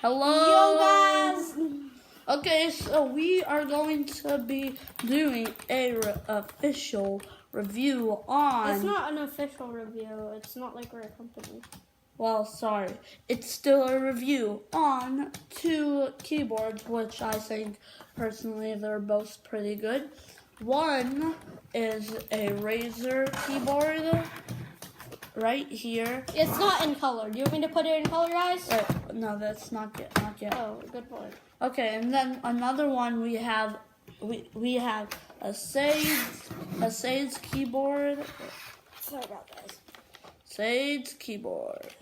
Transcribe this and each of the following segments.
Hello. Yo guys. Okay, so we are going to be doing a official review on. It's not an official review. It's not like we're a company. Well, sorry. It's still a review on two keyboards, which I think personally they're both pretty good. One is a RAZER keyboard right here. It's not in color. Do you want me to put it in color, guys? No, that's not yet. Oh, good point. Okay, and then another one we have a Sade keyboard. Sorry about guys. Sade's keyboard.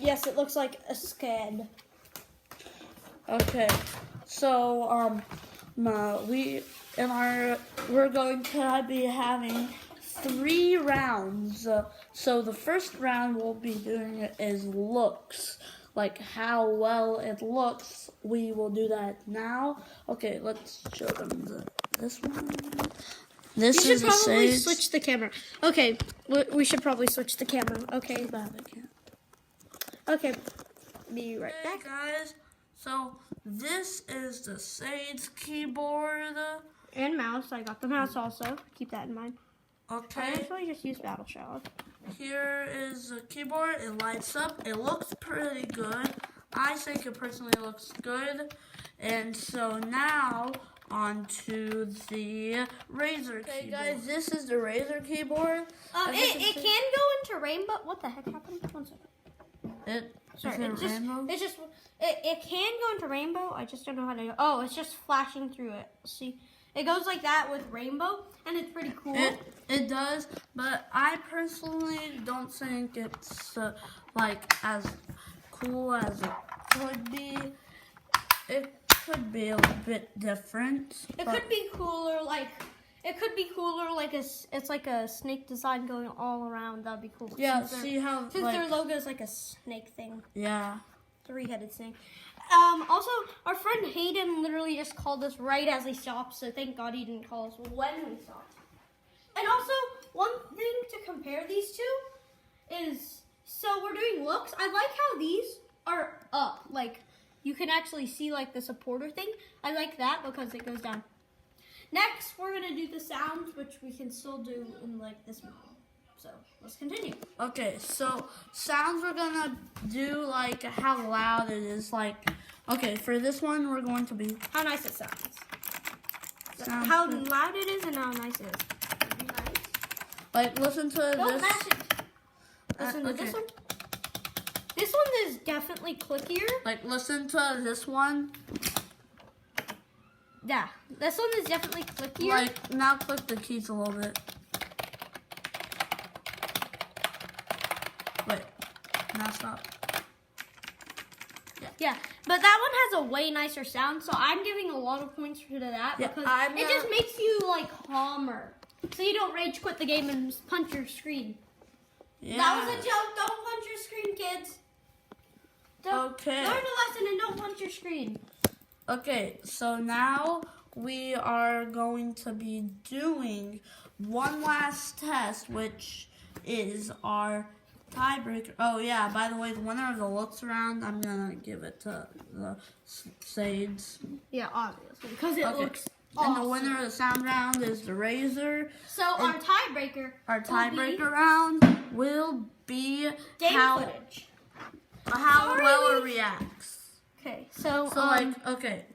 Yes, it looks like a SCAD. Okay, so we're going to be having 3 rounds. So the first round we'll be doing is looks, like how well it looks. We will do that now. Okay, let's show them this one. This You is should probably Sade. switch the camera. Okay, we should probably switch the camera. Okay. Okay, be right back. Guys. So this is the Sade's keyboard. And mouse. I got the mouse also. Keep that in mind. I Okay. actually just use Battle Shower. Here is the keyboard. It lights up. It looks pretty good. I think it personally looks good. And so now on to the RAZER keyboard. Okay, guys, this is the RAZER keyboard. It can go into rainbow. What the heck happened? 1 second. It can go into rainbow. I just don't know how to. Oh, it's just flashing through it. See, it goes like that with rainbow, and it's pretty cool. It does, but I personally don't think it's like as cool as it could be. It could be a bit different. It could be cooler, like it's like a snake design going all around. That'd be cool. Yeah, see how since their logo is like a snake thing. Yeah. 3-headed snake. Also, our friend Hayden literally just called us right as he stopped, so thank God he didn't call us when we stopped. And also, one thing to compare these two is, so we're doing looks. I like how these are up, like you can actually see like the supporter thing. I like that because it goes down. Next, we're gonna do the sounds, which we can still do in like this mode. So let's continue. Okay, so sounds we're gonna do like how loud it is. Like, okay, for this one we're going to be how nice it sounds. How loud it is and how nice it is. Nice. Like, listen to Don't this. mash it. Listen to this one. This one is definitely clickier. Like, listen to this one. Yeah, this one is definitely clickier. Like, now click the keys a little bit. Wait, now stop. Yeah, but that one has a way nicer sound, so I'm giving a lot of points to that because it just makes you like calmer, so you don't rage quit the game and punch your screen. Yeah. That was a joke. Don't punch your screen, kids. Okay. Learn a lesson and don't punch your screen. Okay, so now we are going to be doing one last test, which is our tiebreaker. Oh yeah, by the way, the winner of the looks round, I'm gonna give it to the Sades. Yeah, obviously, because it looks awesome. And the winner of the sound round is the RAZER. So our tiebreaker round will be how footage. How well it reacts. Okay, so okay.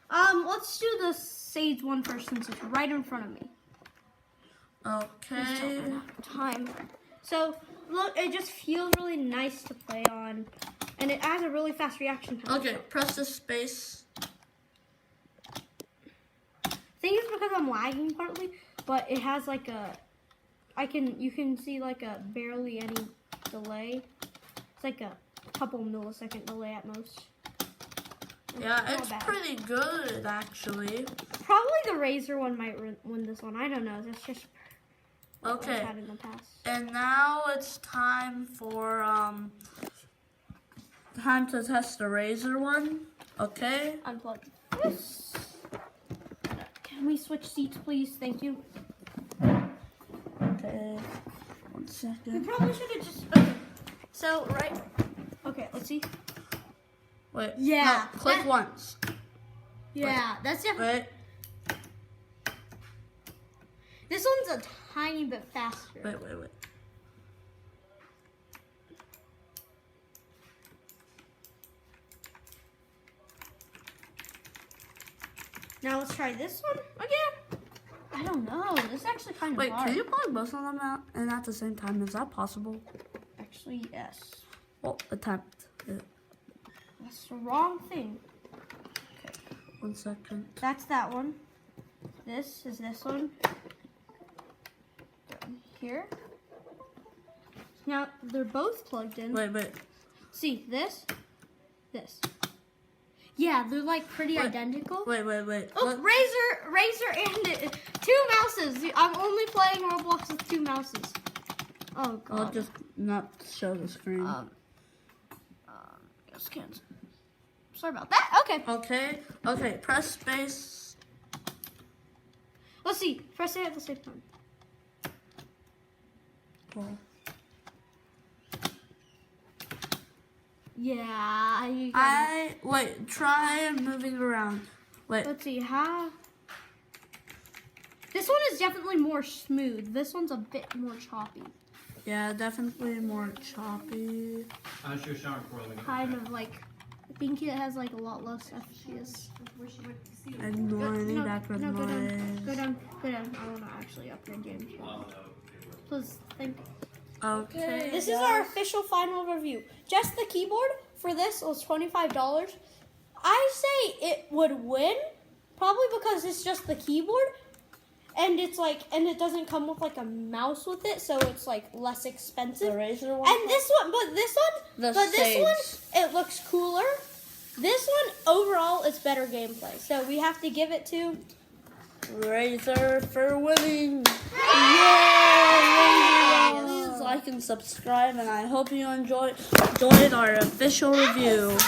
Let's do the Sage one first since it's right in front of me. Okay. Time. So look, it just feels really nice to play on, and it has a really fast reaction time. Okay, press the space. I think it's because I'm lagging partly, but it has like you can see like a barely any delay. It's like a couple millisecond delay at most. Yeah, it's pretty good actually. Probably the RAZER one might win this one. I don't know. That's just what I've had in the past. And now it's time for time to test the RAZER one. Okay. Unplug this. Can we switch seats, please? Thank you. Okay. 1 second. We probably should have just. Okay. So right. Okay. Let's see. Wait. Yeah. No, click once. Yeah, that's definitely. Wait. This one's a tiny bit faster. Wait. Now let's try this one again. I don't know. This is actually kind of Wait, hard. can you plug both of them out and at the same time? Is that possible? Actually, yes. Well, attempt it. That's the wrong thing. 1 second. That's that one. This is this one. Down here. Now they're both plugged in. Wait. See this? Yeah, they're like pretty Wait. identical. Wait. Oh, Razer, and 2 mouses. I'm only playing Roblox with 2 mouses. Oh god. I'll just not show the screen. Yes, cancel. Sorry about that. Okay. Okay. Press space. Let's see. Press it at the same time. Cool. Yeah, you got Wait. Try moving around. Wait. Let's see how. This one is definitely more smooth. This one's a bit more choppy. Yeah, definitely more choppy. Kind of like. I think it has like a lot less FPS. Ignoring backwards Go noise. down. I want to actually upgrade games. Please think. Okay. This is our official final review. Just the keyboard for this was $25. I say it would win, probably because it's just the keyboard, and it's like, and it doesn't come with like a mouse with it, so it's like less expensive. The RAZER one. And this one, this one, it looks cooler. This one overall is better gameplay, so we have to give it to RAZER for winning. Yay! Please like and subscribe, and I hope you enjoyed our official review.